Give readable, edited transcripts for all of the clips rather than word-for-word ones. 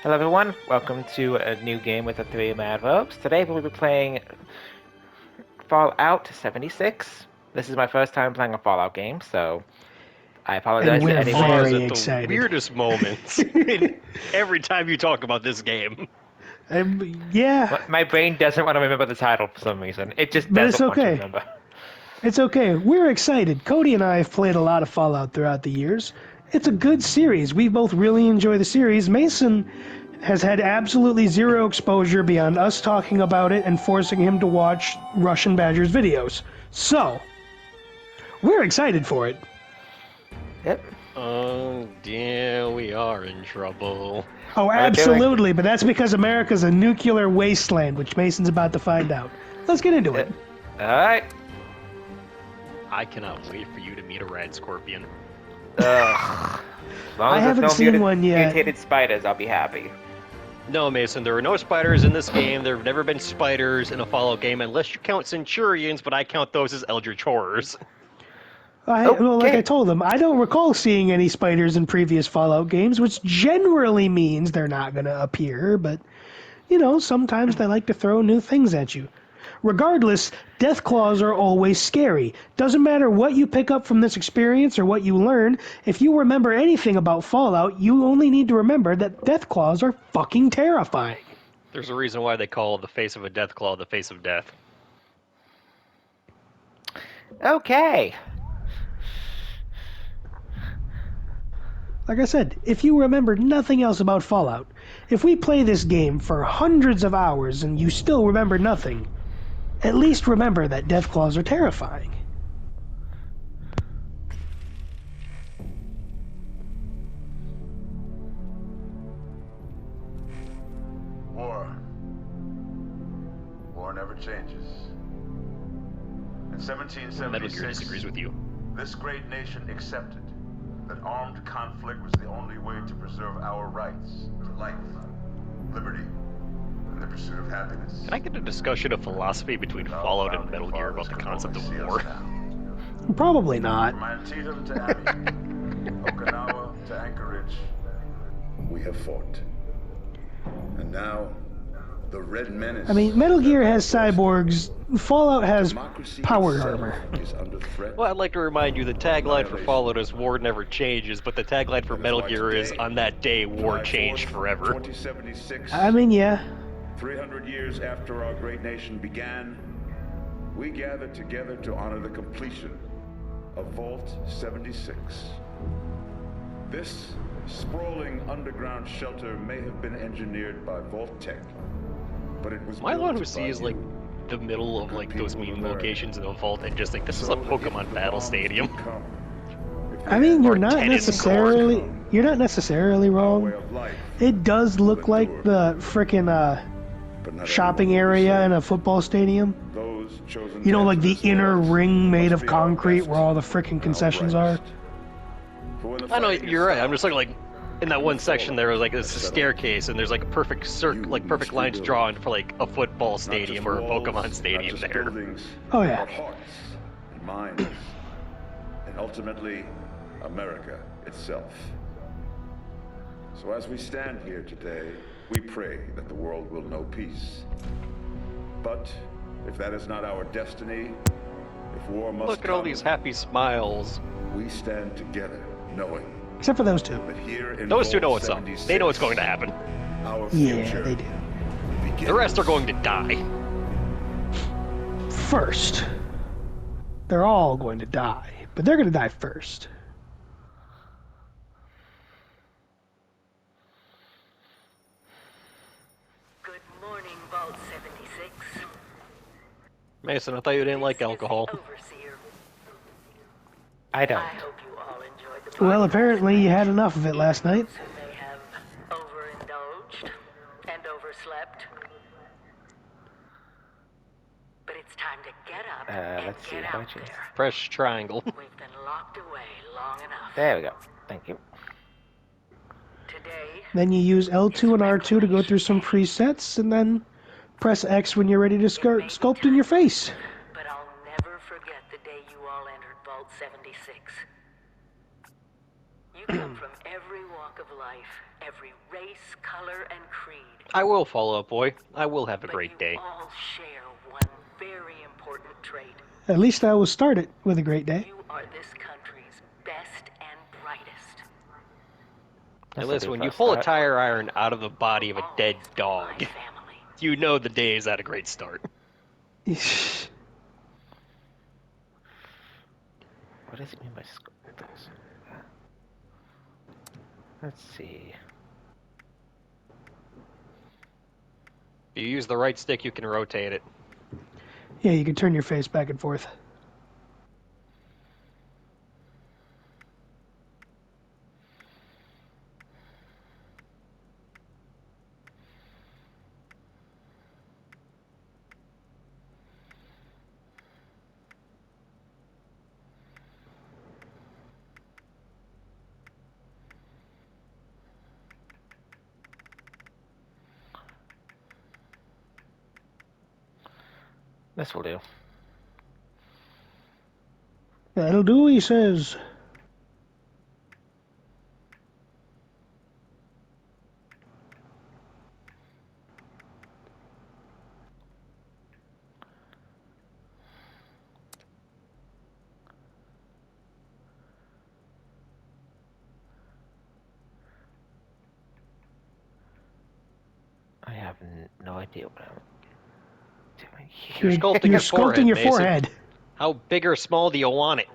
Hello everyone, welcome to a new game with the three Mad Robes. Today we'll be playing Fallout 76. This is my first time playing a Fallout game, so I And apologize to we're anyone. very Pause at the excited. weirdest moments every time you talk about this game. Yeah, My brain doesn't want to remember the title for some reason. It just but it's doesn't want to okay. remember. It's okay. We're excited. Cody and I have played a lot of Fallout throughout the years. It's a good series. We both really enjoy the series. Mason has had absolutely zero exposure beyond us talking about it and forcing him to watch Russian Badger's videos. So, we're excited for it. Yep. Oh, yeah, we are in trouble. Oh, doing? absolutely, but that's because America's a nuclear wasteland, which Mason's about to find out. Let's get into it. Alright. I cannot wait for you to meet a red scorpion. Ugh. As long I as there's haven't no seen one yet. mutated spiders, I'll be happy. No, Mason, there are no spiders in this game. There have never been spiders in a Fallout game unless you count Centurions, but I count those as Eldritch Horrors. Well, like Okay. I told them, I don't recall seeing any spiders in previous Fallout games, which generally means they're not going to appear, but, sometimes they like to throw new things at you. Regardless, Deathclaws are always scary. Doesn't matter what you pick up from this experience or what you learn, if you remember anything about Fallout, you only need to remember that Deathclaws are fucking terrifying. There's a reason why they call the face of a Deathclaw the face of death. Okay. Like I said, if you remember nothing else about Fallout, if we play this game for hundreds of hours and you still remember nothing, at least remember that Deathclaws are terrifying. War never changes. In Metal Gear 1776, disagrees with you. this great nation accepted that armed conflict was the only way to preserve our rights to life, liberty, and the pursuit of happiness. Can I get a discussion of philosophy between Fallout and Metal Gear about the concept of war? Probably not. From Antietam to Amy, Okinawa to Anchorage, we have fought. And now, the Red Menace. I mean, Metal Gear has cyborgs, Fallout has Democracy power itself armor. is under threat. Well, I'd like to remind you the tagline for Fallout is "War never changes," but the tagline for Metal Gear is "On that day, war changed forever." 2076, I mean, yeah. 300 years after our great nation began, we gathered together to honor the completion of Vault 76. This sprawling underground shelter may have been engineered by Vault Tech, but it was Am I the one who built by sees like you, the middle of like those people of meeting America. locations in the vault and just think this is so a that if Pokemon the battle bombs stadium? would come, if I we mean, had you're Or not tennis necessarily court. you're not necessarily our way wrong. of life, It does look will like endure. the frickin' But not shopping everyone will be area in saved. a football stadium. Those chosen You know, to like the enter this inner war ring made must of be our concrete best where all the and frickin' our concessions are. brightest. For when the I know fighting you're is right. I'm on, just looking like in that one section there was like this Settle. staircase and there's like a perfect perfect lines rebuild. drawn for like a football not stadium just or a walls, Pokemon not stadium just there. buildings, Oh, yeah. but hearts and minds, and ultimately, America itself. So as we stand here today, we pray that the world will know peace. But if that is not our destiny, if war must Look at all come, these happy smiles. we stand together, knowing Except for those two. that here in Those two know Vault what's up. 76, They know what's going to happen. Our Yeah, future they do. begins. The rest are going to die. First. They're all going to die, but they're going to die first. Good morning, Vault 76. Mason, I thought you didn't like This is alcohol. the Overseer. I don't. I hope you all enjoyed the Well, party apparently you had enough of it last night. who may have overindulged and overslept. But it's time to get up and Let's see, get how out much is- there. Press triangle. We've been locked away long enough. There we go. Thank you. Today, Then you use L2 and R2 to go through some presets, and then press X when you're ready to sculpt in your face. but I'll never forget the day you all entered Vault 76. You come from every walk of life, every race, color, and creed. I will follow up, boy. I will have a But great you day. all share one very important trait. At least I was started with a great day. You are this country's best and brightest. Hey, This'll listen, do when you first pull a start. tire iron out of the body of a dead Always dog, my family. you know the day is at a great start. What does it mean by skulls? Let's see. If you use the right stick, you can rotate it. Yeah, you can turn your face back and forth. This will do. That'll do, he says. I have no idea what I'm doing You're here. sculpting You're your sculpting forehead, your Mason. forehead. How big or small do you want it?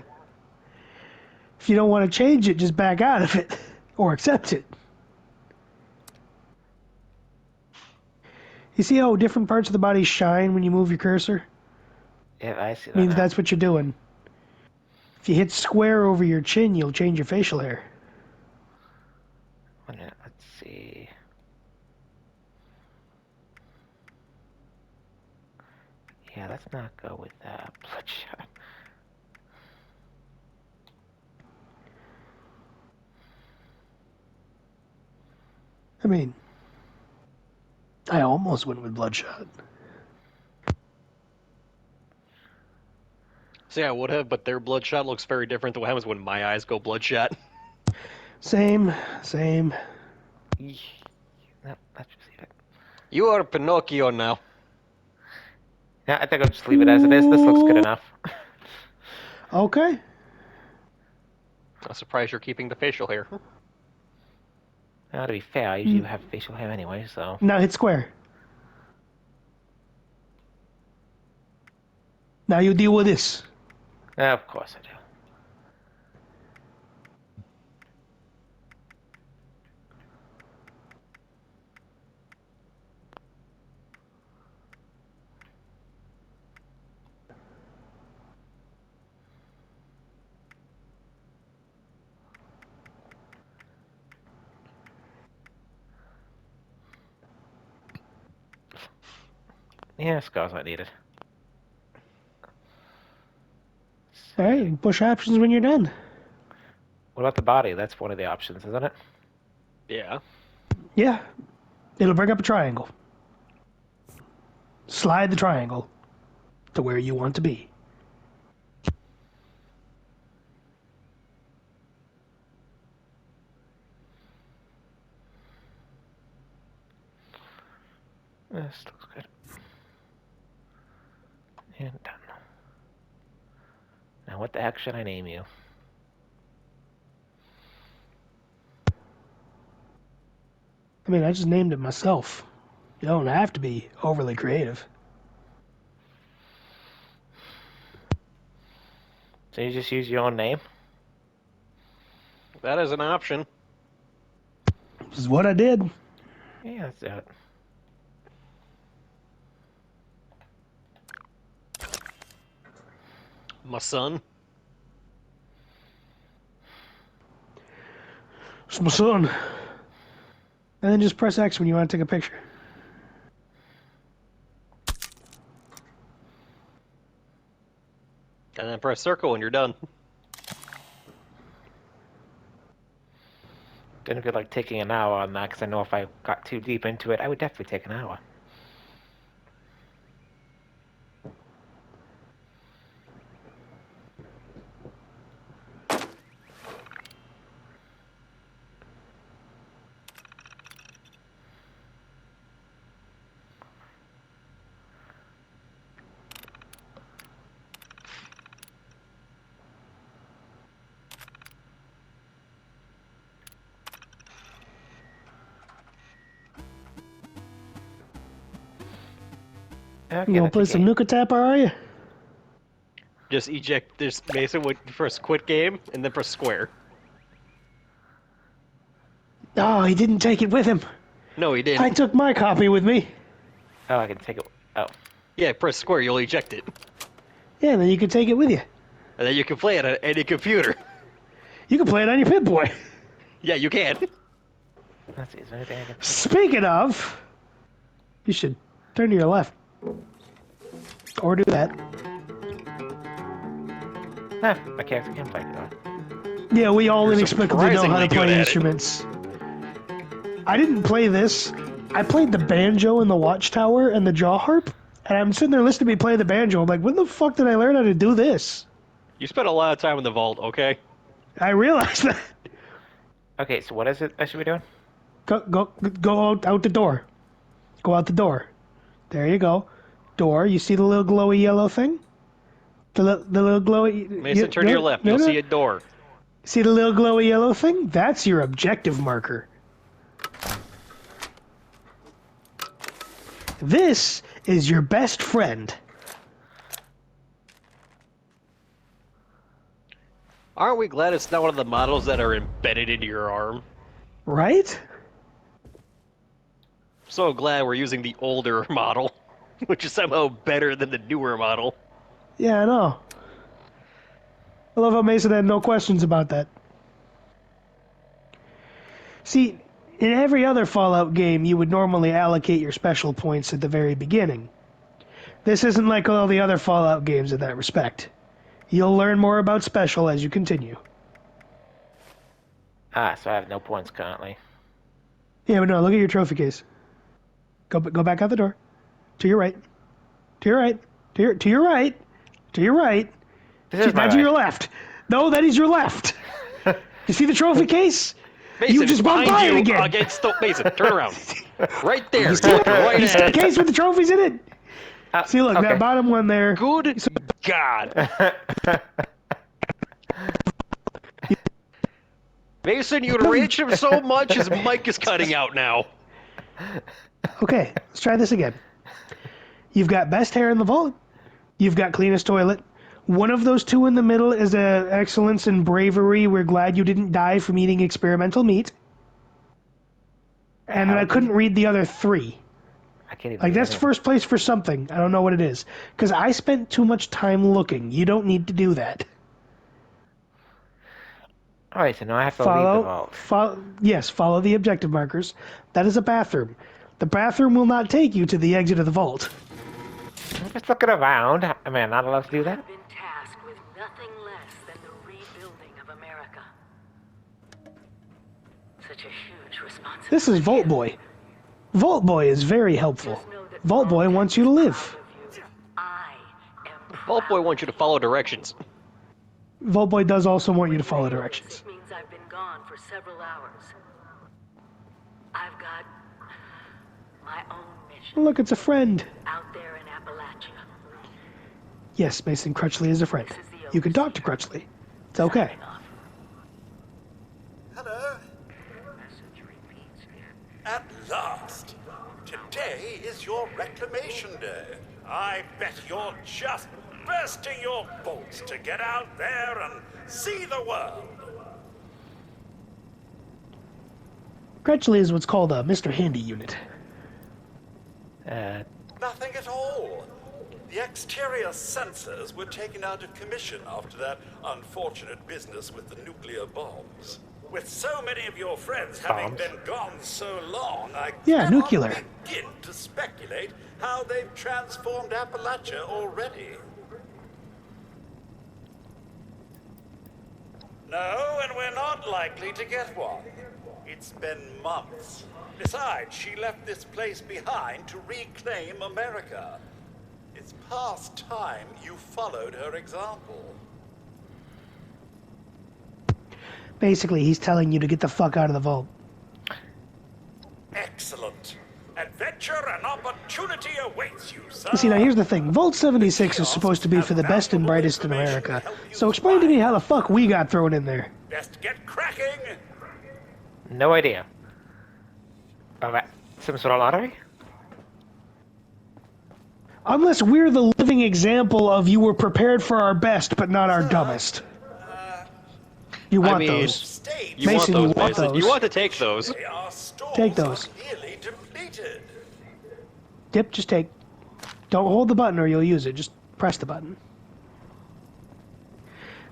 If you don't want to change it, just back out of it. Or accept it. You see how different parts of the body shine when you move your cursor? Yeah, I see that Means now. that's what you're doing. If you hit square over your chin, you'll change your facial hair. Wait a minute, let's see. Yeah, let's not go with that. Bloodshot. I mean, I almost went with Bloodshot. See, I would have, but their bloodshot looks very different than what happens when my eyes go bloodshot. Same, same. Eesh. No, let's just leave it. You are Pinocchio now. Yeah, I think I'll just leave it as it is. This looks good enough. Okay. I'm surprised you're keeping the facial hair. Now, to be fair, I usually have facial hair anyway, so... Now hit square. Now you deal with this. Of course I do. Yeah, scars not needed. Alright, push options when you're done. What about the body? That's one of the options, isn't it? Yeah. Yeah. It'll bring up a triangle. Slide the triangle to where you want to be. This looks good. And done. Now, what the heck should I name you? I mean, I just named it myself. You don't have to be overly creative. So you just use your own name? That is an option. This is what I did. Yeah, let's do it. My son. It's my son. And then just press X when you want to take a picture. And then press circle when you're done. Didn't feel like taking an hour on that, because I know if I got too deep into it, I would definitely take an hour. Okay, You gonna that's play a some game. Nuka Tapper, are you? Just eject this Mason would first quit game and then press square. Oh, he didn't take it with him. No, he I didn't. took my copy with me. Oh, I can take it. Oh. Yeah, press square, you'll eject it. Yeah, then you can take it with you. And then you can play it on any computer. You can play it on your Pip-Boy. Yeah, you can. Let's see, is there anything I can... Speaking of, you should turn to your left. Or do that. Nah, my character can play it. Yeah, we all You're inexplicably know how to surprisingly good play at it. instruments. I didn't play this. I played the banjo and the watchtower and the jaw harp, and I'm sitting there listening to me play the banjo. I'm like, when the fuck did I learn how to do this? You spent a lot of time in the vault, okay? I realized that. Okay, so what is it I should be doing? Go out the door. Go out the door. There you go. Door. You see the little glowy yellow thing? The little glowy. Mason, turn to your left. You'll see a door. See the little glowy yellow thing? That's your objective marker. This is your best friend. Aren't we glad it's not one of the models that are embedded into your arm? Right? So glad we're using the older model, which is somehow better than the newer model. Yeah, I know. I love how Mason had no questions about that. See, in every other Fallout game, you would normally allocate your special points at the very beginning. This isn't like all the other Fallout games in that respect. You'll learn more about special as you continue. Ah, so I have no points currently. Yeah, but no, look at your trophy case. Go back out the door. To your right. To your right. To your right. To your right. This is my That's your right. left. No, that is your left. You see the trophy case? Mason, You just it's walked behind by it you again. Against the Mason, turn around. Right there. You see it? Right You see the ahead. case with the trophies in it? See, look, okay. that bottom one there. Good God. Mason, you enraged him so much his mic is cutting out now. Okay, let's try this again. You've got best hair in the vault. You've got cleanest toilet. One of those two in the middle is a excellence in bravery. We're glad you didn't die from eating experimental meat. And then I couldn't read the other three. I can't even Like, read that's anything. first place for something. I don't know what it is. Because I spent too much time looking. You don't need to do that. Alright, so now I have to leave the vault. Yes, follow the objective markers. That is a bathroom. The bathroom will not take you to the exit of the vault. I'm just looking around. Am I not allowed to do that? I've been tasked with nothing less than the rebuilding of America. Such a huge responsibility. This is Vault Boy. Vault Boy is very helpful. Just know that Vault Boy wants you to live. proud of you. I am Vault Boy wants you to follow directions. Vault Boy does also want you to follow directions. It means I've been gone for several hours. I've got my own mission Look, it's a friend. out there in Appalachia. Yes, Mason Crutchley is a friend. You can talk to Crutchley. It's okay. Signing off. Hello. At last. Today is your reclamation day. I bet you're just bursting your bolts to get out there and see the world. Crutchley is what's called a Mr. Handy unit. Nothing at all. The exterior sensors were taken out of commission after that unfortunate business with the nuclear bombs. With so many of your friends having Bombs? been gone so long, I Yeah, cannot nuclear. begin to speculate how they've transformed Appalachia already. No, and we're not likely to get one. It's been months. Besides, she left this place behind to reclaim America. It's past time you followed her example. Basically, he's telling you to get the fuck out of the vault. Excellent. Adventure and opportunity awaits you, sir. You see, now here's the thing. Vault 76 is supposed to be for the best and brightest in America. So explain to me how the fuck we got thrown in there. Best get cracking. No idea. Alright. Some sort of lottery? Unless we're the living example of you were prepared for our best, but not our dumbest. You want mean, those. State You Mason, you want those, want Mason. You those. want to take those. our stores Take those. are nearly depleted. Yep, just take. Don't hold the button or you'll use it. Just press the button.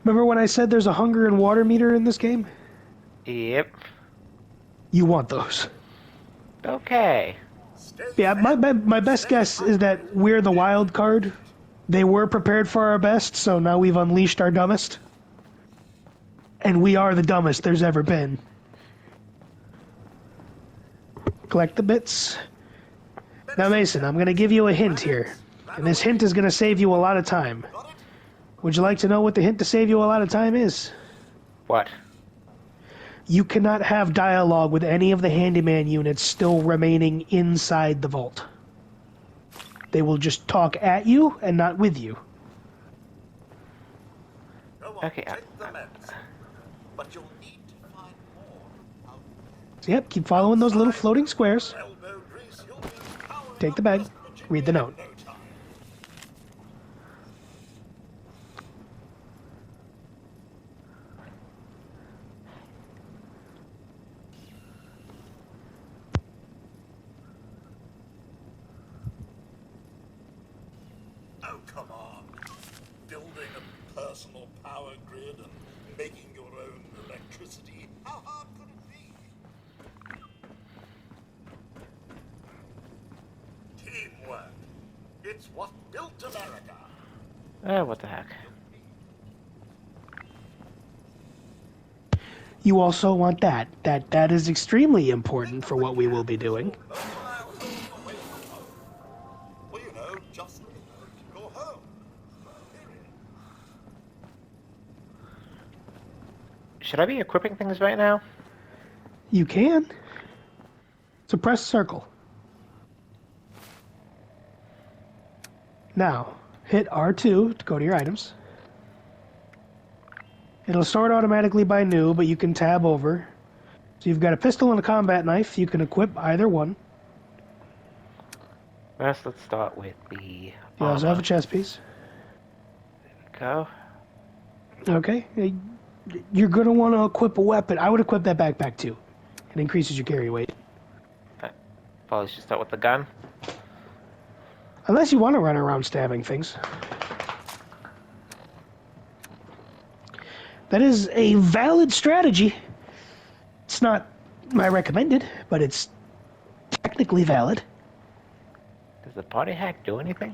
Remember when I said there's a hunger and water meter in this game? Yep. You want those. Okay. Yeah, my best guess is that we're the wild card. They were prepared for our best, so now we've unleashed our dumbest. And we are the dumbest there's ever been. Collect the bits. Now, Mason, I'm going to give you a hint here. And this hint is going to save you a lot of time. Would you like to know what the hint to save you a lot of time is? What? You cannot have dialogue with any of the handyman units still remaining inside the vault. They will just talk at you and not with you. Go on, Okay, take the meds. But you'll need to find more. So, yep, keep following those little floating squares. Elbow grease, you'll be powering Take up the bag. this machine Read the note. in no time. Oh, come on. Building a personal power grid and making your own electricity. How hard could it be? Teamwork. It's what built America. What the heck? You also want that. That is extremely important for what we will be doing. Well, you know, just go home. Period. Should I be equipping things right now? You can. So press circle. Now, hit R2 to go to your items. It'll sort automatically by new, but you can tab over. So you've got a pistol and a combat knife. You can equip either one. First, let's start with the You also have a chest piece. go. Okay. You're going to want to equip a weapon. I would equip that backpack too. It increases your carry weight. Probably should start with the gun. Unless you want to run around stabbing things. That is a valid strategy. It's not my recommended, but it's technically valid. Does the party hack do anything?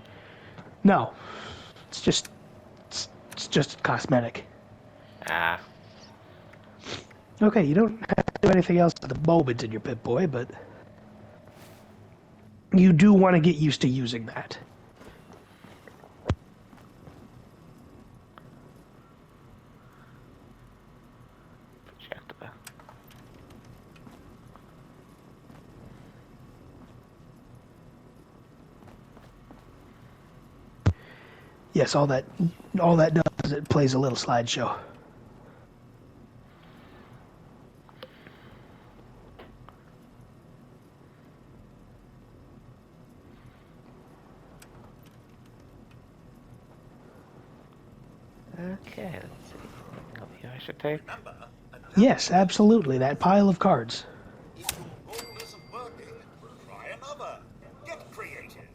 No. It's just cosmetic. Ah. Okay, you don't have to do anything else at the moment in your Pip-Boy, but you do want to get used to using that. Projectile. Yes, all that does is it plays a little slideshow. Okay, let's see. Anything up here I should take? Remember, Yes, absolutely. That pile of cards. if your goal isn't working, try another. Get creative.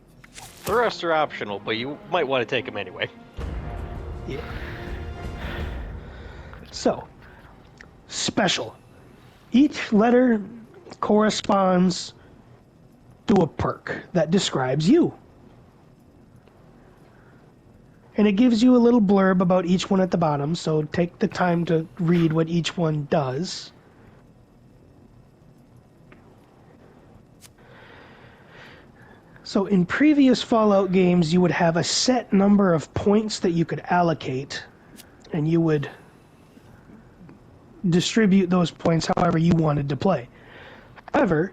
The rest are optional, but you might want to take them anyway. Yeah. So, special. Each letter corresponds to a perk that describes you. And it gives you a little blurb about each one at the bottom, so take the time to read what each one does. So in previous Fallout games, you would have a set number of points that you could allocate, and you would distribute those points however you wanted to play. However,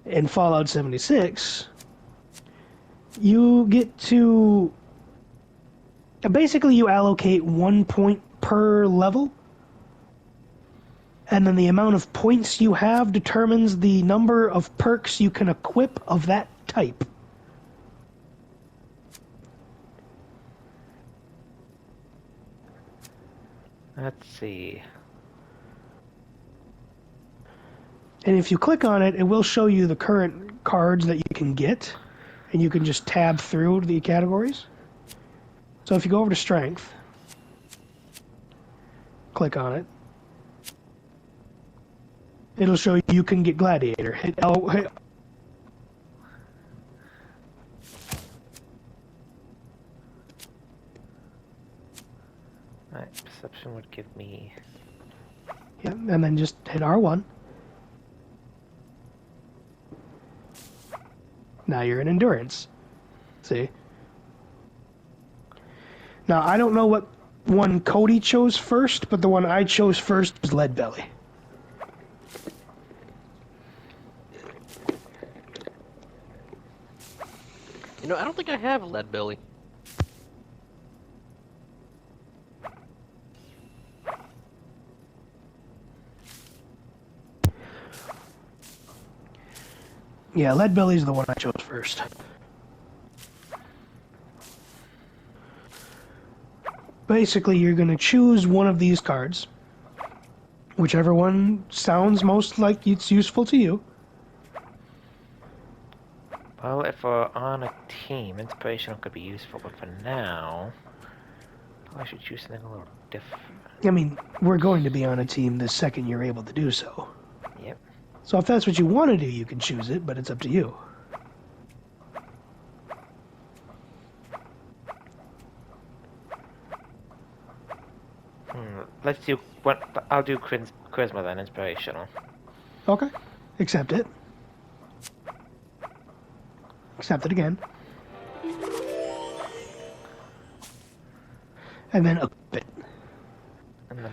in Fallout 76, you get to... Basically, you allocate 1 point per level, and then the amount of points you have determines the number of perks you can equip of that type. Let's see. And if you click on it, it will show you the current cards that you can get, and you can just tab through the categories. So if you go over to Strength, click on it, it'll show you can get Gladiator. Hit L. Alright, perception would give me. Yeah, and then just hit R1. Now you're in Endurance. See? Now, I don't know what one Cody chose first, but the one I chose first was Lead Belly. You know, I don't think I have Lead Belly. Yeah, Lead Belly's the one I chose first. Basically, you're going to choose one of these cards. Whichever one sounds most like it's useful to you. Well, if we're on a team, inspirational could be useful, but for now, I should choose something a little different. I mean, we're going to be on a team the second you're able to do so. Yep. So if that's what you want to do, you can choose it, but it's up to you. Let's do what? I'll do charisma then, inspirational. Okay. Accept it. Accept it again. And then equip it. And then.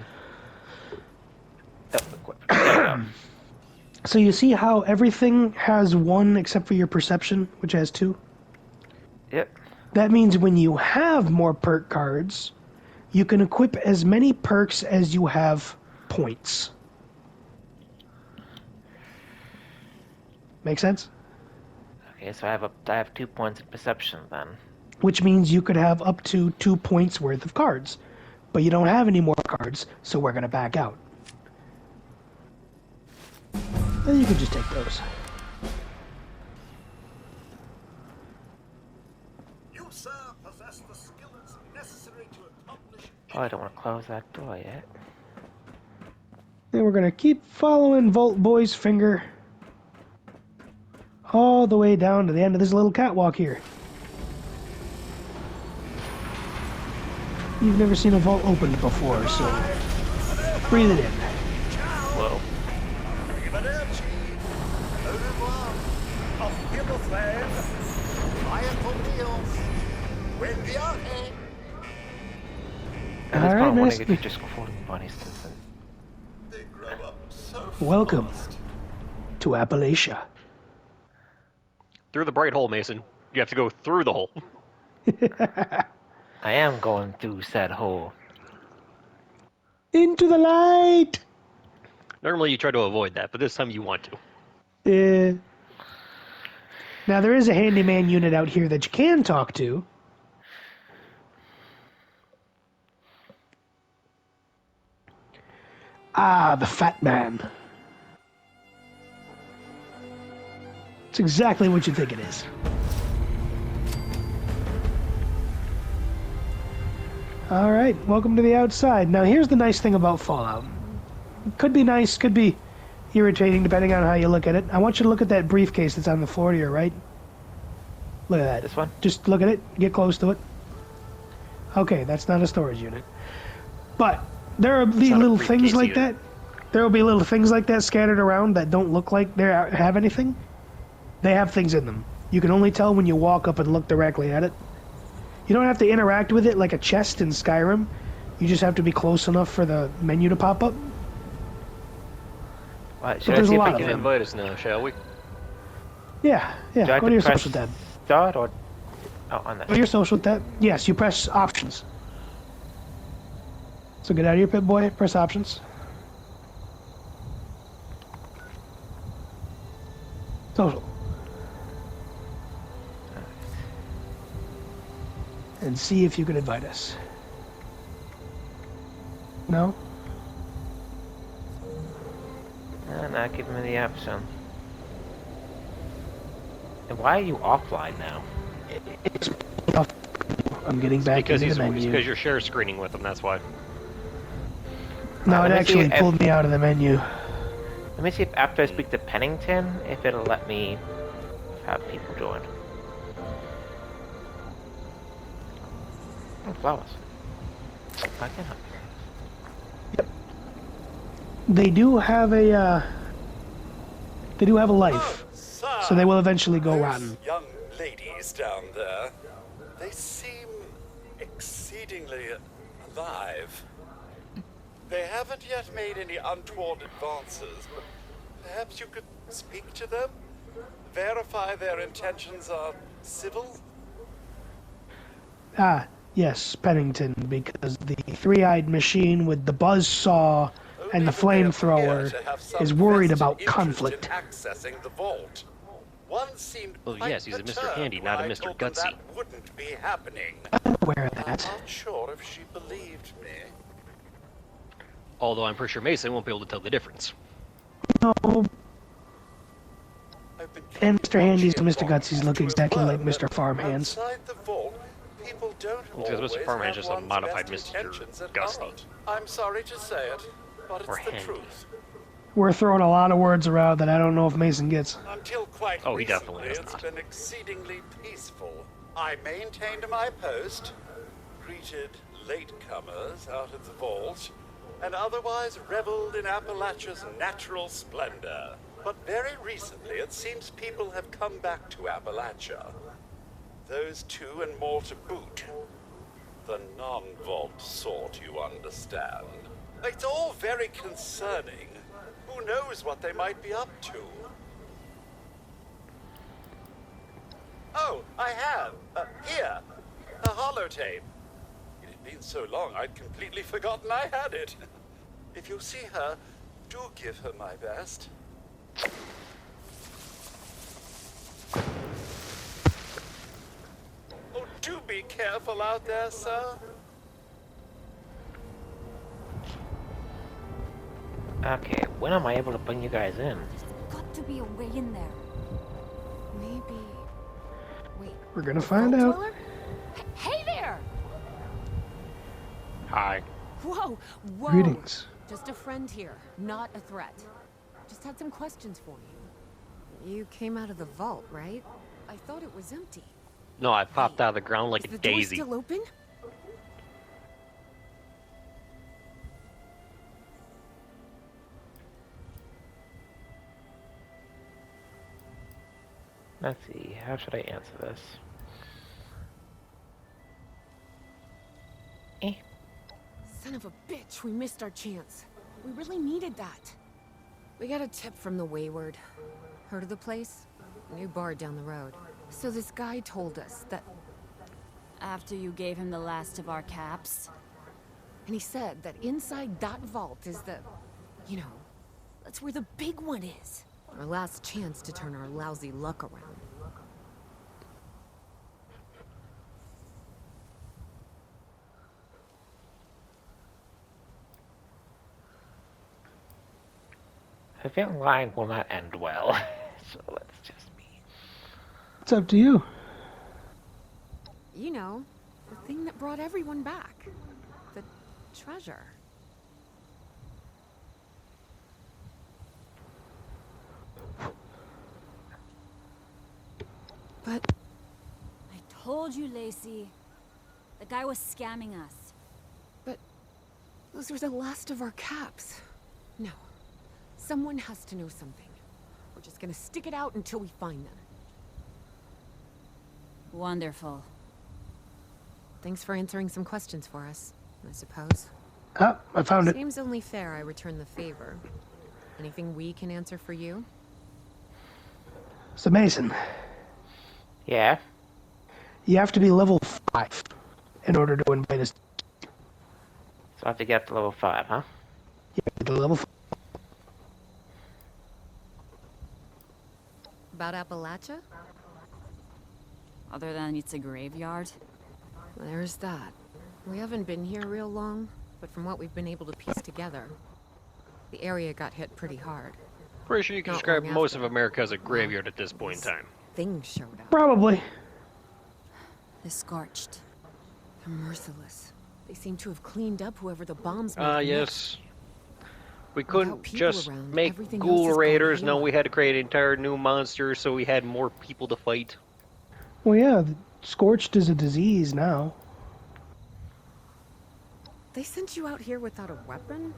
Oh, equip. There we go. So you see how everything has one except for your perception, which has two? Yep. That means when you have more perk cards, you can equip as many perks as you have points. Make sense? Okay, so I have 2 points in perception then. Which means you could have up to 2 points worth of cards. But you don't have any more cards, so we're going to back out. Then you can just take those. You, sir, possess the skills necessary to accomplish. Oh, I don't want to close that door yet. Then we're going to keep following Volt Boy's finger all the way down to the end of this little catwalk here. You've never seen a vault opened before, so breathe it in. Whoa. Arrivederci. Au revoir. Auf Wiedersehen. Vaya con Dios. Buen viaje. At this All right, point, I'm wondering Miss- if you just go floating bunnies since then. They grow up so Welcome fast. to Appalachia. Through the bright hole, Mason. You have to go through the hole. I am going through said hole. Into the light! Normally you try to avoid that, but this time you want to. Now, there is a handyman unit out here that you can talk to. Ah, the fat man. It's exactly what you think it is. Alright, welcome to the outside. Now, here's the nice thing about Fallout. Could be nice, could be irritating, depending on how you look at it. I want you to look at that briefcase that's on the floor to your right. Look at that. This one? Just look at it, get close to it. Okay, that's not a storage unit. But there are these not a little things briefcase like unit. that. There will be little things like that scattered around that don't look like they have anything. They have things in them. You can only tell when you walk up and look directly at it. You don't have to interact with it like a chest in Skyrim. You just have to be close enough for the menu to pop up. What, should I there's see a if lot I of You can can invite us now, shall we? Yeah, Do I yeah. have Go to your press social tab. start or... Oh, on Go that. to your social tab. Yes, you press options. So get out of your pit, boy. Press options. Social. And see if you can invite us. No? Not giving me the option. And why are you offline now? I'm getting back Because into the menu. because you're share screening with him. That's why. No, Let it me see actually if- pulled me out of the menu. Let me see if after I speak to Pennington, if it'll let me have people join. Oh, flowers. I can help you. They do have a life, Sir, so they will eventually go those rotten. young ladies down there, they seem exceedingly alive. They haven't yet made any untoward advances, but perhaps you could speak to them? Verify their intentions are civil? Ah, yes, Pennington, because the three-eyed machine with the buzzsaw and the Only that they flamethrower appear to have some is worried vested about interest conflict. in accessing the vault. One seemed Well, quite yes, he's a Mr. perturbed Handy, when not a I Mr. told them Gutsy. That wouldn't be happening. I'm aware of I'm that. not sure if she believed me. Although I'm pretty sure Mason won't be able to tell the difference. No, I've been and Mr. Handy's and watching Mr. Gutsy's look to exactly like learn Mr. that Farmhands. Outside the vault, people don't Because Mr. always Farmhands have is just a one's modified best Mr. intentions at Gusty. heart. I'm sorry to say it, but it's Or the Handy. truth. We're throwing a lot of words around that I don't know if Mason gets. Until quite Oh, he recently, definitely does it's not. been exceedingly peaceful. I maintained my post, greeted latecomers out of the vault, and otherwise reveled in Appalachia's natural splendor. But very recently, it seems people have come back to Appalachia. Those two and more to boot. The non-vault sort, you understand. It's all very concerning. Who knows what they might be up to? Oh, I have. Here. A holotape. It had been so long, I'd completely forgotten I had it. If you see her, do give her my best. Oh, do be careful out there, sir. Okay, when am I able to bring you guys in? There's got to be a way in there. Maybe. Wait. We're gonna find Vault out. dweller? Hey there! Hi. Whoa! Whoa! Greetings. Just a friend here, not a threat. Just had some questions for you. You came out of the vault, right? I thought it was empty. No, I popped out of the ground like Is a the door daisy. still open? Let's see, how should I answer this? Son of a bitch, we missed our chance. We really needed that. We got a tip from the Wayward. Heard of the place? New bar down the road. So this guy told us that... After you gave him the last of our caps? And he said that inside that vault is the... You know, that's where the big one is. Our last chance to turn our lousy luck around. I feel lying will not end well, so let's just be. It's up to you. You know, the thing that brought everyone back. The treasure. But I told you, Lacey. The guy was scamming us. those were the last of our caps. No. Someone has to know something. We're just gonna stick it out until we find them. Wonderful. Thanks for answering some questions for us, I suppose. Ah, I found it. Seems only fair I return the favor. Anything we can answer for you? So Mason, Yeah? you have to be level 5 in order to invite us. So I have to get up to level 5, huh? You have to be level 5. About Appalachia? Other than it's a graveyard? There's that. We haven't been here real long. but from what we've been able to piece together, the area got hit pretty hard. Pretty sure you can Not describe long most after. of America as a graveyard at this point in time. Things showed up. Probably. The Scorched. They're merciless. They seem to have cleaned up whoever the bombs might have nicked. Yes. We Without couldn't people just around, make everything else ghoul has gone raiders. No, haywire. we had to create entire new monsters, so we had more people to fight. Well, yeah, the Scorched is a disease now. They sent you out here without a weapon?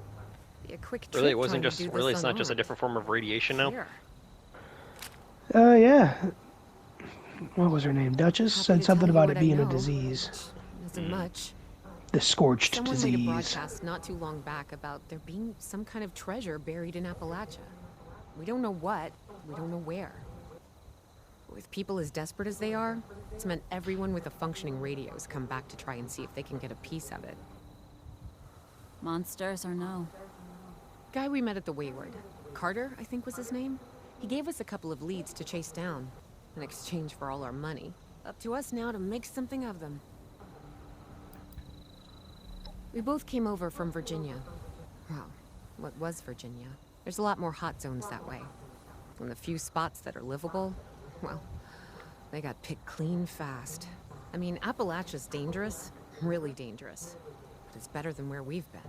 Be a quick trip Really, it wasn't trying to just. do this Really, it's not just a unarmed. different form of radiation now. Here. Yeah. What was her name? Duchess Happy said to something tell you about what it I being a know, disease. which isn't much. The Scorched Someone made a disease. broadcast not too long back about there being some kind of treasure buried in Appalachia. We don't know what, we don't know where. With people as desperate as they are, it's meant everyone with a functioning radio has come back to try and see if they can get a piece of it. Monsters or no? Guy we met at the Wayward, Carter, I think was his name. He gave us a couple of leads to chase down, in exchange for all our money. Up to us now to make something of them. We both came over from Virginia. Well, what was Virginia? There's a lot more hot zones that way. And the few spots that are livable, well, they got picked clean fast. I mean, Appalachia's dangerous, really dangerous. But it's better than where we've been.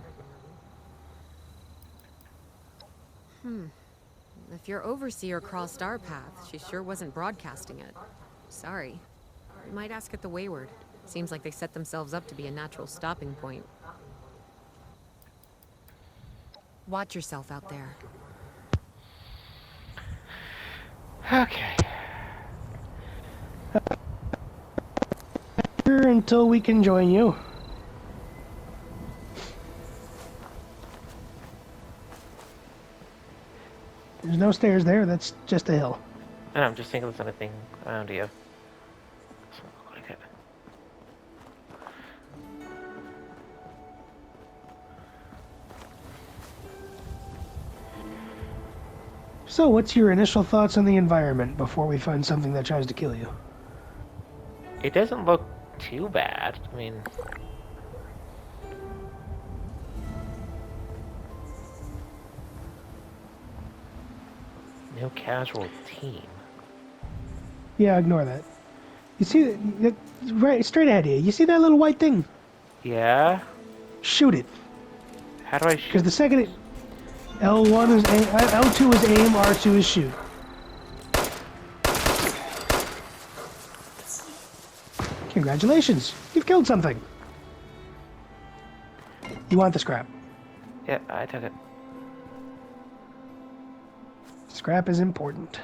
If your overseer crossed our path, she sure wasn't broadcasting it. Sorry. We might ask at the Wayward. Seems like they set themselves up to be a natural stopping point. Watch yourself out there. Okay. Here until we can join you. There's no stairs there, that's just a hill. And I'm just thinking if there's anything around here. Doesn't look like it. So, what's your initial thoughts on the environment before we find something that tries to kill you? It doesn't look too bad. I mean, no casual team. Yeah, ignore that. You see, right straight ahead of you. You see that little white thing? Yeah? Shoot it. How do I Because shoot? the second it, L1 is aim, L2 is aim, R2 is shoot. Congratulations, you've killed something. You want the scrap? Yeah, I took it. Scrap is important.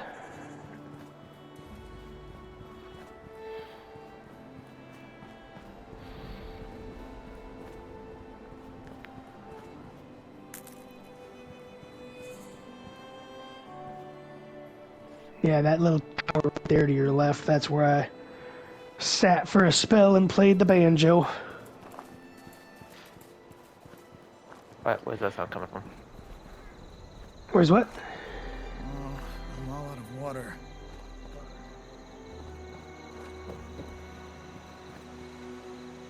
Yeah, that little tower right there to your left, that's where I sat for a spell and played the banjo. Where's that sound coming from? Where's what? Oh, I'm all out of water.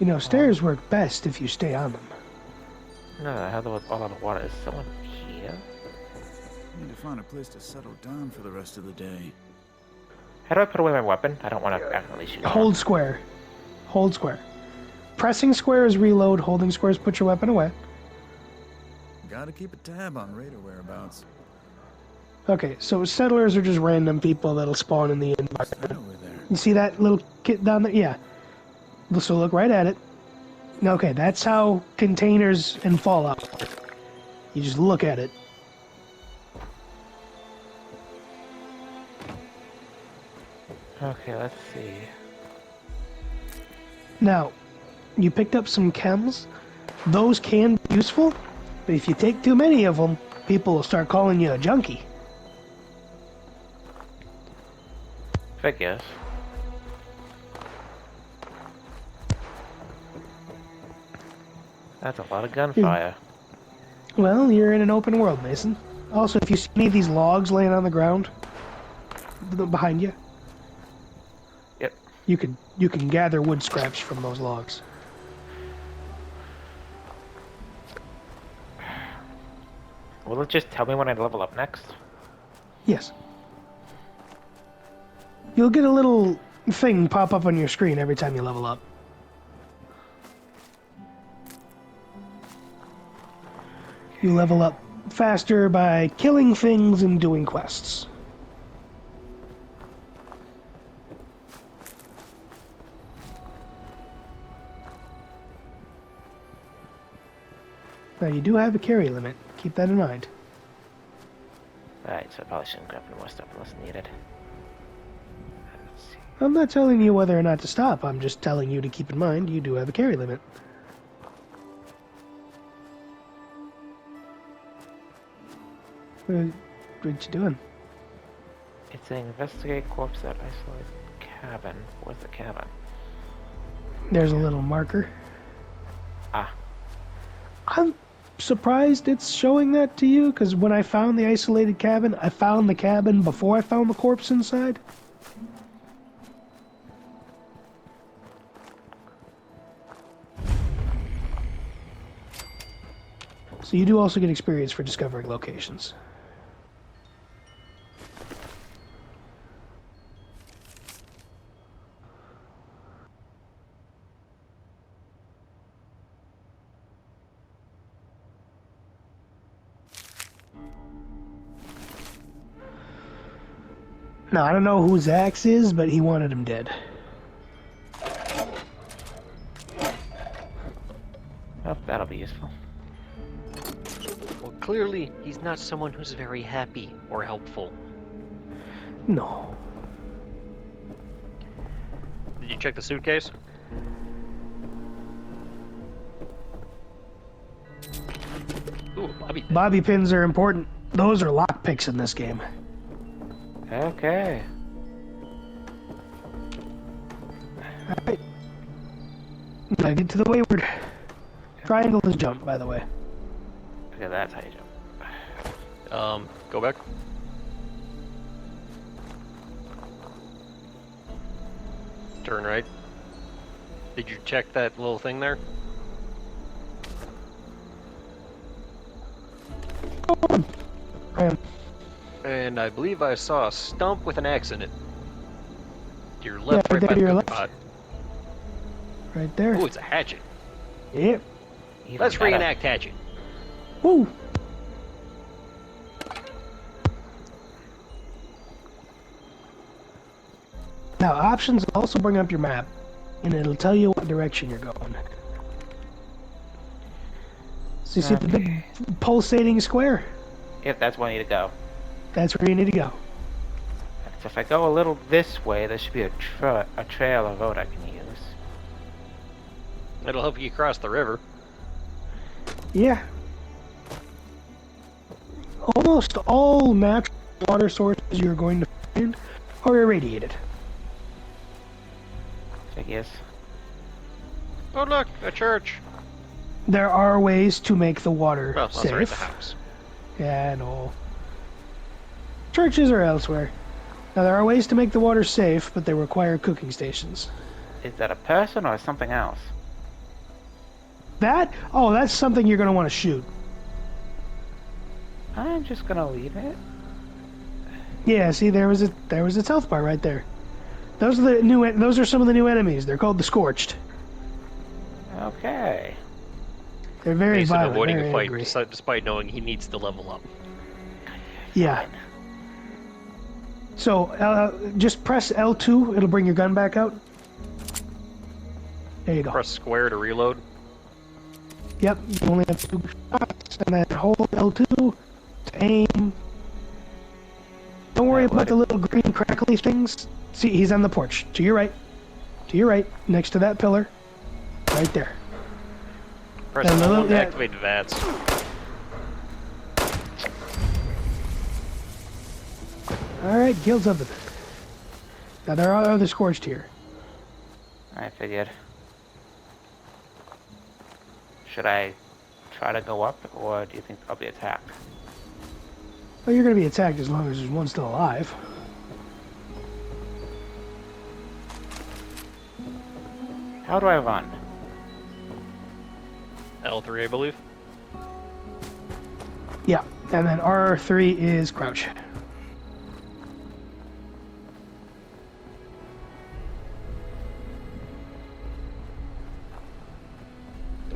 You know, stairs work best if you stay on them. No, I have all out of water. Is someone here? Need to find a place to settle down for the rest of the day. How do I put away my weapon? I don't want to accidentally shoot. Hold square. Hold square. Pressing square is reload, holding square is put your weapon away. Gotta keep a tab on raider whereabouts. Okay, so settlers are just random people that'll spawn in the What's that environment. over there? You see that little kit down there? Yeah. So look right at it. Okay, that's how containers and Fallout work. You just look at it. Okay, let's see. Now, you picked up some chems. Those can be useful, but if you take too many of them, people will start calling you a junkie. I guess. That's a lot of gunfire. Well, you're in an open world, Mason. Also, if you see any of these logs laying on the ground behind you, Yep. you can gather wood scraps from those logs. Will it just tell me when I level up next? Yes. You'll get a little thing pop up on your screen every time you level up. You level up faster by killing things and doing quests. Now you do have a carry limit. Keep that in mind. Alright, so I probably shouldn't grab any more stuff unless needed. Let's see. I'm not telling you whether or not to stop. I'm just telling you to keep in mind you do have a carry limit. What you doing? It's saying investigate corpse at isolated cabin. Where's the cabin? There's a little marker. Ah. I'm surprised it's showing that to you, because when I found the isolated cabin, I found the cabin before I found the corpse inside. So you do also get experience for discovering locations. Now, I don't know who Zax is, but he wanted him dead. Oh, that'll be useful. Well, clearly, he's not someone who's very happy or helpful. No. Did you check the suitcase? Ooh, Bobby. Bobby pins are important. Those are lockpicks in this game. Okay. Alright. Gotta get to the wayward. Triangle is jump, by the way. Okay, that's how you jump. Go back. Turn right. Did you check that little thing there? And I believe I saw a stump with an axe in it. To your left, Yeah, right there by to your the left. pot. Right there. Oh, it's a hatchet. Yep. Even Let's better. reenact hatchet. Woo! Now, options will also bring up your map, and it'll tell you what direction you're going. So you see the big pulsating square? Yep, that's where I need to go. That's where you need to go. So if I go a little this way, there should be a trail of road I can use. It'll help you cross the river. Yeah. Almost all natural water sources you're going to find are irradiated. I guess. Oh look, a church. There are ways to make the water Well, safe. sorry, the house. Yeah, no. Churches are elsewhere. Now, there are ways to make the water safe, but they require cooking stations. Is that a person or something else? That? Oh, that's something you're going to want to shoot. I'm just gonna leave it. Yeah, see, there was a health bar right there. Those are some of the new enemies. They're called the Scorched. Okay. They're very Mason violent, avoiding very a fight angry. despite knowing he needs to level up. Yeah. Fine. So, just press L2. It'll bring your gun back out. There you go. Press square to reload. Yep, you only have 2 shots, and then hold L2 to aim. Don't worry about the little green crackly things. See, he's on the porch. To your right. To your right, next to that pillar. Right there. Press And the L1 little- to yeah. activate the VATS. Alright, guilds of it. Now, there are other Scorched here. I figured. Should I try to go up, or do you think I'll be attacked? Well, you're going to be attacked as long as there's one still alive. How do I run? L3, I believe. Yeah, And then R3 is crouch.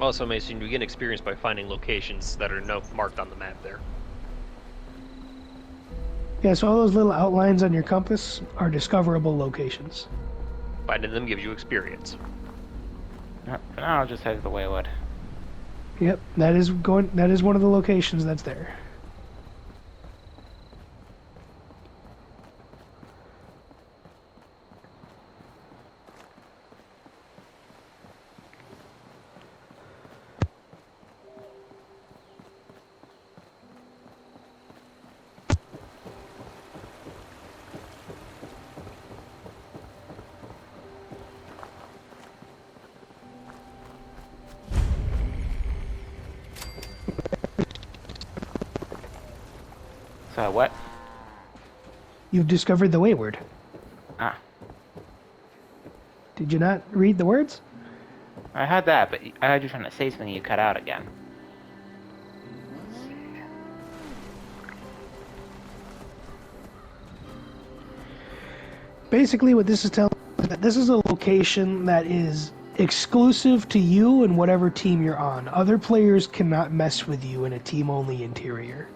Also, Mason, you get experience by finding locations that are marked on the map there. Yeah, so all those little outlines on your compass are discoverable locations. Finding them gives you experience. For now, I'll just head to the Wayward. Yep, that is one of the locations that's there. So what? You've discovered the Wayward. Ah, Did you not read the words? I heard that, but I heard you trying to say something. You cut out again. Basically, what this is telling you is that this is a location that is exclusive to you and whatever team you're on. Other players cannot mess with you in a team-only interior.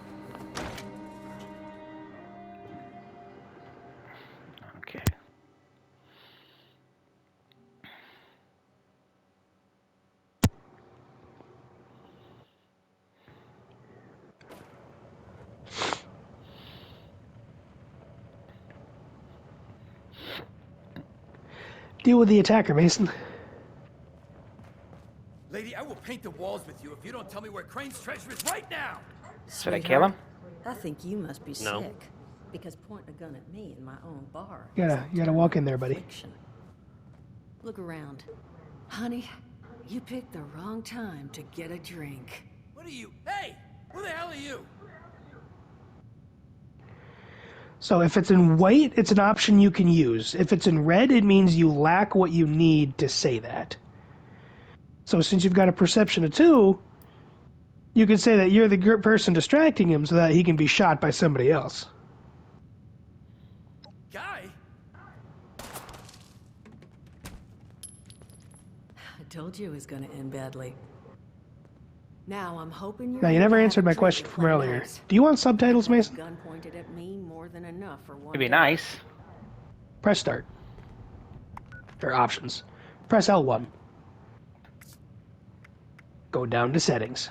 Okay. Deal with the attacker, Mason. Lady, I will paint the walls with you if you don't tell me where Crane's treasure is right now! Should I kill him? I think you must be No. sick. Because pointing a gun at me in my own bar. You gotta walk in there, buddy. Affliction. Look around. Honey, you picked the wrong time to get a drink. What are you? Hey! Who the hell are you? So if it's in white, it's an option you can use. If it's in red, it means you lack what you need to say that. So since you've got a perception of 2, you can say that you're the person distracting him so that he can be shot by somebody else. Guy? I told you it was gonna end badly. Now I'm hoping you're. Now, you never answered my question from earlier. Do you want subtitles, Mason? Gun pointed at me more than enough for one. It'd be day. nice. Press start. Or options. Press L1. Go down to settings.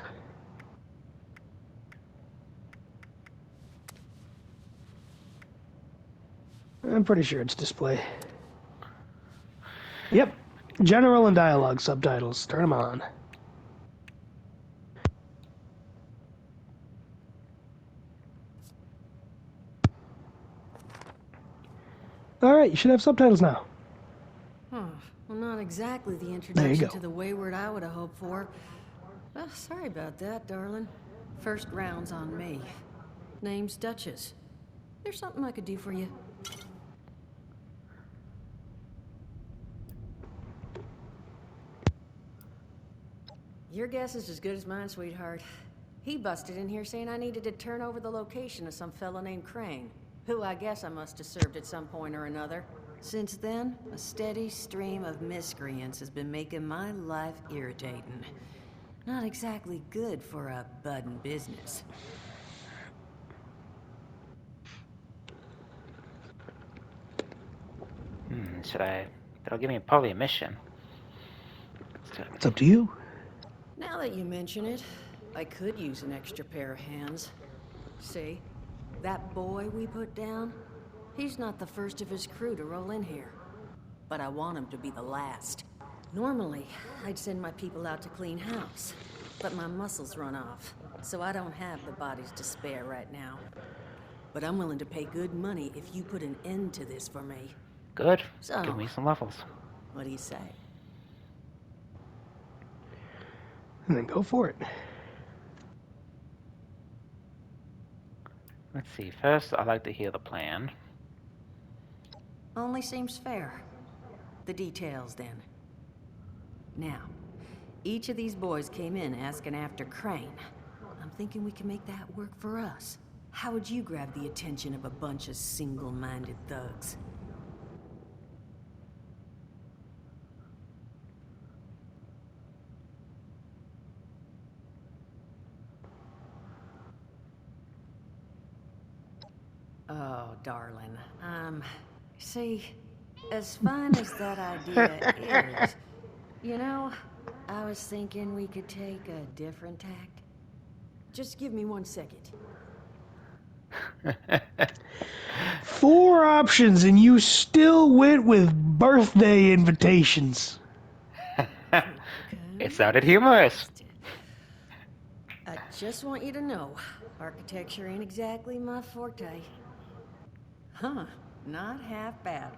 I'm pretty sure it's display. Yep. General and dialogue subtitles. Turn them on. Alright, you should have subtitles now. Huh. Well, not exactly the There you introduction go. to the Wayward I would have hoped for. Oh, sorry about that, darling. First round's on me. Name's Duchess. There's something I could do for you. Your guess is as good as mine, sweetheart. He busted in here saying I needed to turn over the location of some fella named Crane, who I guess I must have served at some point or another. Since then, a steady stream of miscreants has been making my life irritating. Not exactly good for a budding business. Should I? That'll give me probably a mission. It's up to you. Now that you mention it, I could use an extra pair of hands. See? That boy we put down? He's not the first of his crew to roll in here. But I want him to be the last. Normally, I'd send my people out to clean house. But my muscles run off, so I don't have the bodies to spare right now. But I'm willing to pay good money if you put an end to this for me. Good. So- Give me some levels. What do you say? And then go for it. Let's see. First, I'd like to hear the plan. Only seems fair. The details, then. Now, each of these boys came in asking after Crane. I'm thinking we can make that work for us. How would you grab the attention of a bunch of single-minded thugs? Oh, darling. See, as fine as that idea is, you know, I was thinking we could take a different tact. Just give me 1 second. 4 options, and you still went with birthday invitations. It sounded humorous. I just want you to know, architecture ain't exactly my forte. Huh, not half bad.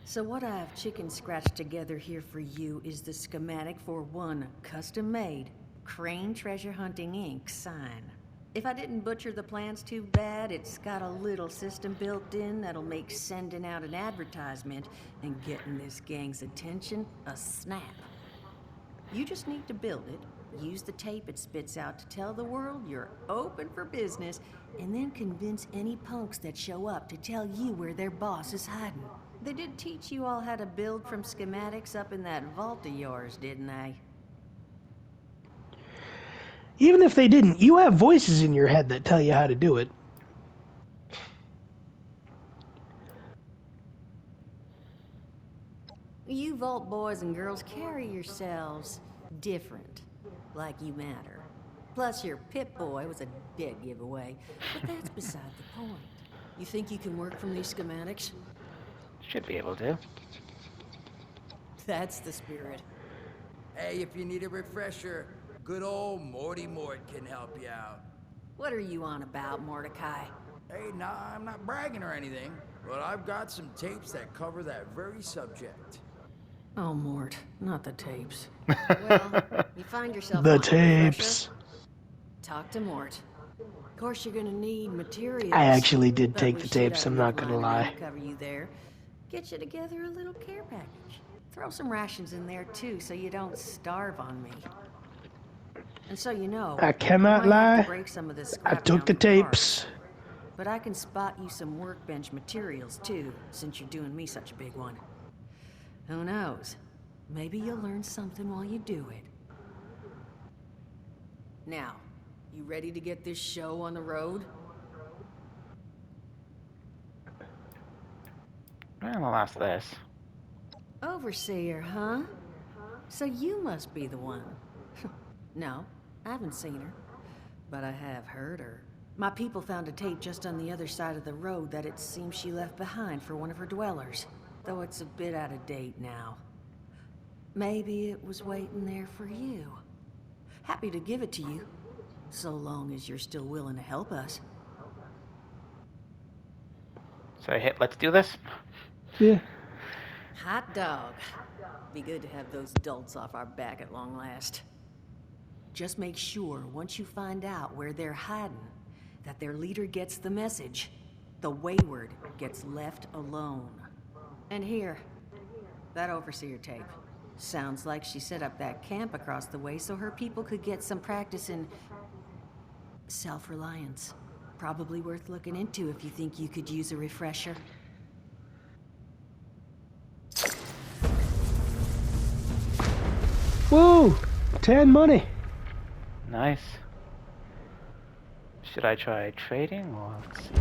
So what I've chicken scratched together here for you is the schematic for one custom-made Crane Treasure Hunting Inc. sign. If I didn't butcher the plans too bad, it's got a little system built in that'll make sending out an advertisement and getting this gang's attention a snap. You just need to build it, use the tape it spits out to tell the world you're open for business, and then convince any punks that show up to tell you where their boss is hiding. They did teach you all how to build from schematics up in that vault of yours, didn't they? Even if they didn't, you have voices in your head that tell you how to do it. You vault boys and girls carry yourselves different, like you matter. Plus your Pip-Boy was a dead giveaway, but that's beside the point. You think you can work from these schematics? Should be able to. That's the spirit. Hey, if you need a refresher, good old Morty Mort can help you out. What are you on about, Mordecai? Hey, nah, I'm not bragging or anything, but I've got some tapes that cover that very subject. Oh, Mort, not the tapes. Well, you find yourself The on a tapes. refresher? Talk to Mort. Of course, you're gonna need materials. I actually did but take we the should tapes, have I'm not enough gonna money lie. to cover you there. Get you together a little care package. Throw some rations in there too, so you don't starve on me. And so you know, I cannot you might have to lie. break some of this I scrap took down the for parts. tapes. But I can spot you some workbench materials too, since you're doing me such a big one. Who knows? Maybe you'll learn something while you do it. Now, you ready to get this show on the road? Well, I'll ask this. Overseer, huh? So you must be the one. No, I haven't seen her, but I have heard her. My people found a tape just on the other side of the road that it seems she left behind for one of her dwellers, though it's a bit out of date now. Maybe it was waiting there for you. Happy to give it to you, so long as you're still willing to help us. So I hit let's do this? Yeah. Hot dog. Be good to have those dolts off our back at long last. Just make sure, once you find out where they're hiding, that their leader gets the message. The wayward gets left alone. And here, that overseer tape. Sounds like she set up that camp across the way so her people could get some practice in self-reliance. Probably worth looking into if you think you could use a refresher. Whoa! 10 money. Nice. Should I try trading or let's see?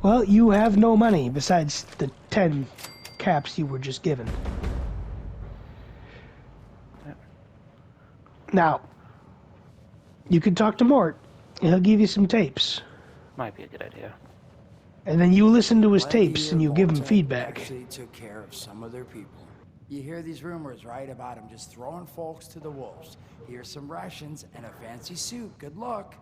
Well, you have no money besides the 10 caps you were just given. Now, you can talk to Mort, and he'll give you some tapes. Might be a good idea. And then you listen to his Glad tapes hear and you give him Voltec feedback. Actually took care of some of their people. You hear these rumors, right, about him just throwing folks to the wolves. Here's some rations and a fancy suit. Good luck.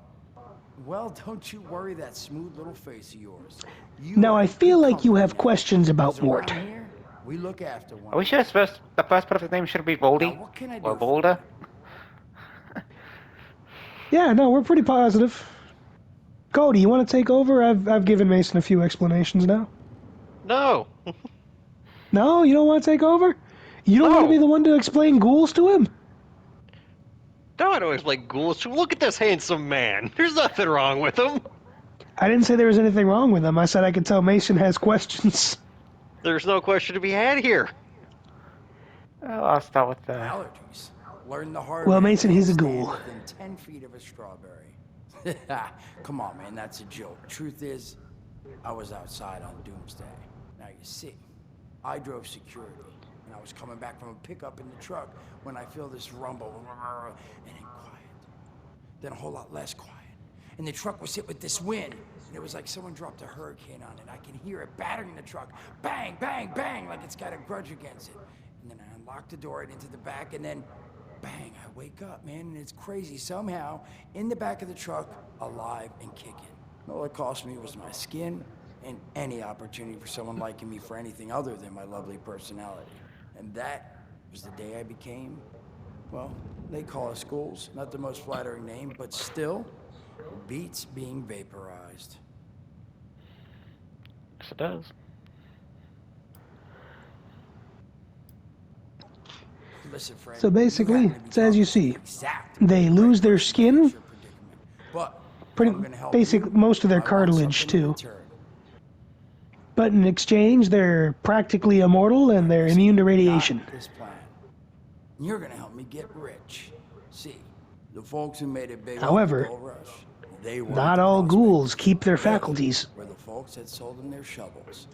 Well, don't you worry that smooth little face of yours. You Now, are I in feel good like you company have now. questions about 'Cause Mort. around here, we look after one. Are we sure the first part of his name should be Voldy? Now, what can I Or do for Volder? Yeah, no, we're pretty positive. Cody, you want to take over? I've given Mason a few explanations now. No. No, you don't want to take over? You don't want to No. be the one to explain ghouls to him? No, I'd always like ghouls. Look at this handsome man. There's nothing wrong with him. I didn't say there was anything wrong with him. I said I could tell Mason has questions. There's no question to be had here. Well, I'll start with the... Allergies. Learn the hard Well, way. Mason, he's a Stand ghoul. Within 10 feet of a strawberry. Come on, man, that's a joke. Truth is, I was outside on Doomsday. Now you see, I drove security, and I was coming back from a pickup in the truck when I feel this rumble, and then quiet. Then a whole lot less quiet. And the truck was hit with this wind. And it was like someone dropped a hurricane on it. I can hear it battering the truck. Bang, bang, bang, like it's got a grudge against it. And then I unlock the door and into the back, and then bang, I wake up, man, and it's crazy. Somehow, in the back of the truck, alive and kicking. All it cost me was my skin and any opportunity for someone liking me for anything other than my lovely personality. And that was the day I became, well, they call us ghouls. Not the most flattering name, but still, beats being vaporized. Yes, it does. Listen, friend, So basically, you happen to be it's as you talking see. exact They lose their skin, But pretty I'm gonna help basic, you. most of their I want cartilage something in too. return. But in exchange, they're practically immortal and they're immune to radiation. Not this plan. You're gonna help me get rich. See, the folks who made it big However, on the gold rush, they weren't Not the all prospects. ghouls keep their They faculties. were the folks that sold them their shovels.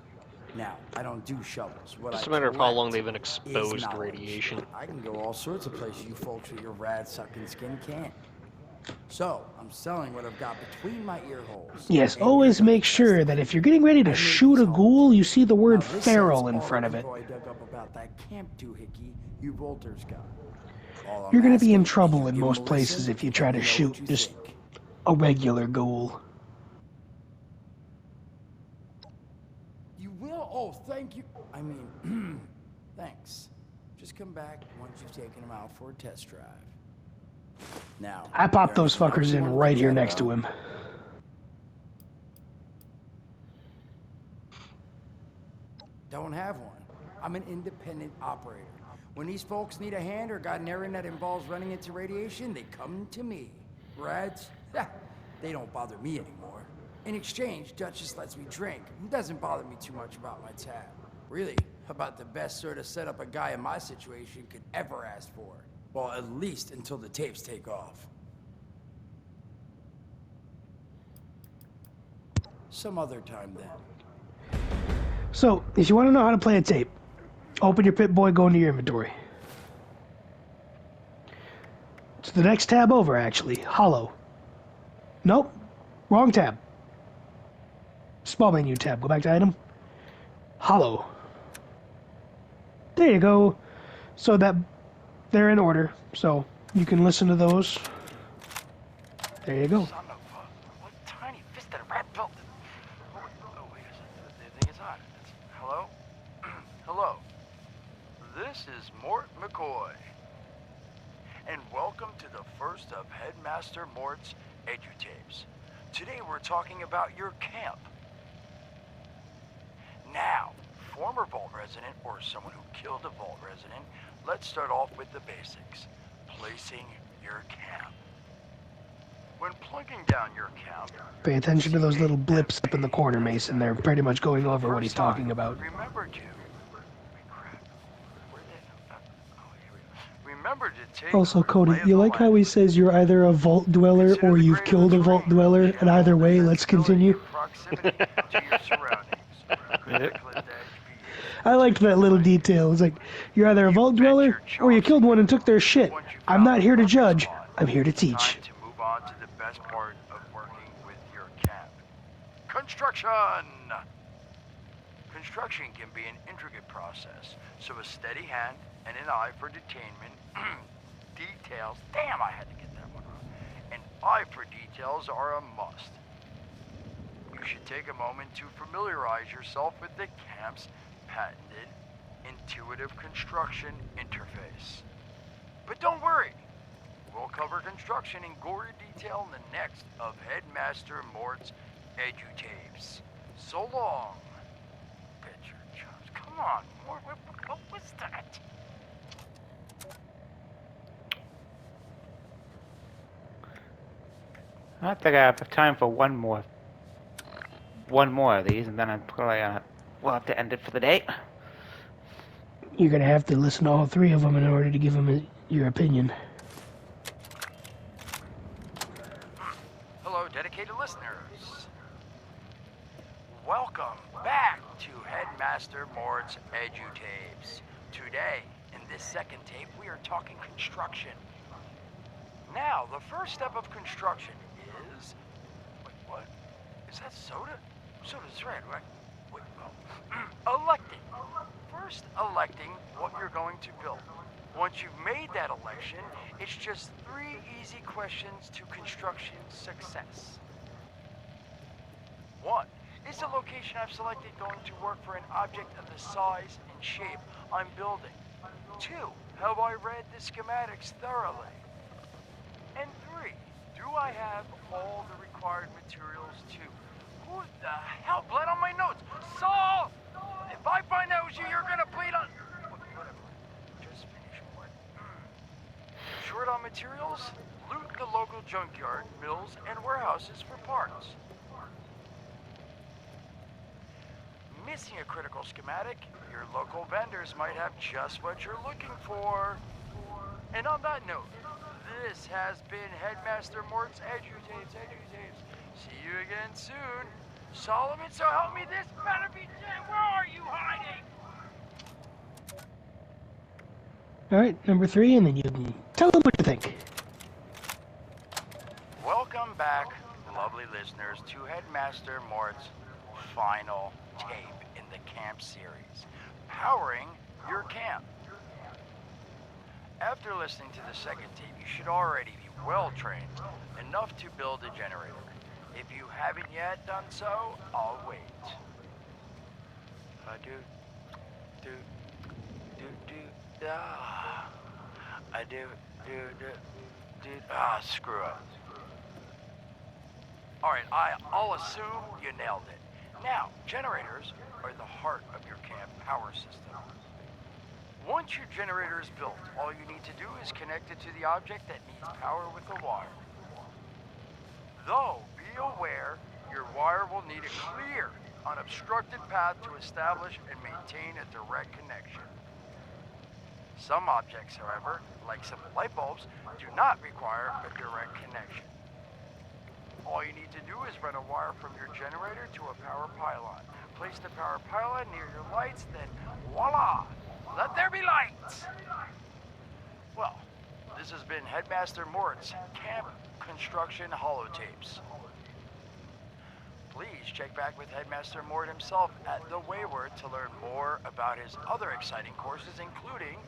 Now, I don't do shovels. What Just I a matter of how long collect they've been is exposed to knowledge. radiation. I can go all sorts of places you folks with your rad-sucking skin can't. So, I'm selling what I've got between my ear holes. Yes, And always you're gonna make sure test that it. if you're getting ready I to made shoot these a ghoul, you see the Now, word this feral set's in all front the of it. info I dug up about that camp doohickey you bolters got. All I'm You're going to be in asking is trouble you in give 'em most a places listen if you and try let to me know shoot what you just think. a regular ghoul. You will? Oh, thank you. I mean, thanks. Just come back once you've taken him out for a test drive. Now, I popped there those anything else fuckers you in wanted right here chat next to about? him. Don't have one. I'm an independent operator. When these folks need a hand or got an errand that involves running into radiation, they come to me. Rads, they don't bother me anymore. In exchange, Duchess lets me drink. It doesn't bother me too much about my tab. Really, about the best sort of setup a guy in my situation could ever ask for. Well, at least until the tapes take off. Some other time then. So, if you want to know how to play a tape, open your Pip-Boy, go into your inventory. It's the next tab over, actually. Hollow. Nope. Wrong tab. Small menu tab. Go back to item. Hollow. There you go. So that they're in order. So you can listen to those. There you go. Son of a... What tiny fisted rat built... Oh, wait a second. The thing is on. Hello? Hello. This is Mort McCoy. And welcome to the first of Headmaster Mort's EduTapes. Today we're talking about your camp. Now, former Vault resident or someone who killed a Vault resident, let's start off with the basics. Placing your camp. When plugging down your camp, Pay attention to those little blips up in the corner, Mason. They're pretty much going over what he's talking about. remember to... Remember to take Also, Cody, you like how he says you're either a vault dweller or you've killed a vault dweller, and either way, let's continue? I liked that little detail. It's like, you're either a vault dweller or you killed one and took their shit. I'm not here to judge. I'm here to teach. to move on to the best part of working with your camp. Construction! Construction can be an intricate process, so a steady hand and an eye for detainment, details, damn, I had to get that one wrong. An eye for details are a must. You should take a moment to familiarize yourself with the camp's patented intuitive construction interface. But don't worry, we'll cover construction in gory detail in the next of Headmaster Mort's EduTapes. So long, picture chums. Come on, Mort, what was that? I think I have time for one more of these, and then I'm probably we'll have to end it for the day. You're gonna have to listen to all three of them in order to give them your opinion. Hello, dedicated listeners. Welcome back to Headmaster Mord's EduTapes. Today, in this second tape, we are talking construction. Now, the first step of construction is... Wait, what? Is that soda? Soda's red, right? Wait, well... electing. First, electing what you're going to build. Once you've made that election, it's just 3 easy questions to construction success. 1. Is the location I've selected going to work for an object of the size and shape I'm building? 2. Have I read the schematics thoroughly? And 3. Do I have all the required materials to... Who the hell bled on my notes? Saul! If I find out it's you, you're gonna bleed on... Whatever. Just finish what? Short on materials? Loot the local junkyard, mills, and warehouses for parts. Missing a critical schematic? Your local vendors might have just what you're looking for. And on that note, this has been Headmaster Mort's EduTapes. See you again soon. Solomon, so help me, this better be dead. Where are you hiding? Alright, number 3, and then you can tell them what you think. Welcome back, lovely listeners, to Headmaster Mort's final tape in the camp series, Powering Your Camp. After listening to the second tape, you should already be well trained enough to build a generator. If you haven't yet done so, I'll wait. Screw it. Alright, I'll assume you nailed it. Now, generators are the heart of your camp power system. Once your generator is built, all you need to do is connect it to the object that needs power with a wire. Though, be aware, your wire will need a clear, unobstructed path to establish and maintain a direct connection. Some objects, however, like simple light bulbs, do not require a direct connection. All you need to do is run a wire from your generator to a power pylon. Place the power pylon near your lights, then voila! Let there be lights! Well, this has been Headmaster Mort's Camp Construction Holotapes. Please check back with Headmaster Mort himself at the Wayward to learn more about his other exciting courses, including...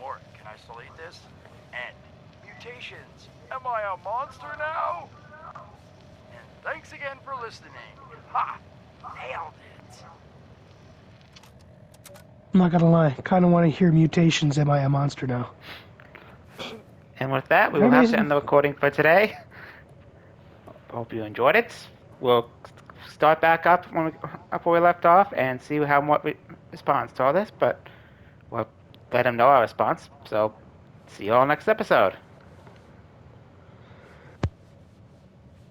Mort, can I still eat this? And mutations. Am I a monster now? And thanks again for listening. Ha! Nailed it! I'm not gonna lie, kind of want to hear mutations. Am I a monster now? And with that, we will have to end the recording for today. Hope you enjoyed it. We'll start back up where we left off and see how Mort responds to all this, but we'll let him know our response. So, see you all next episode.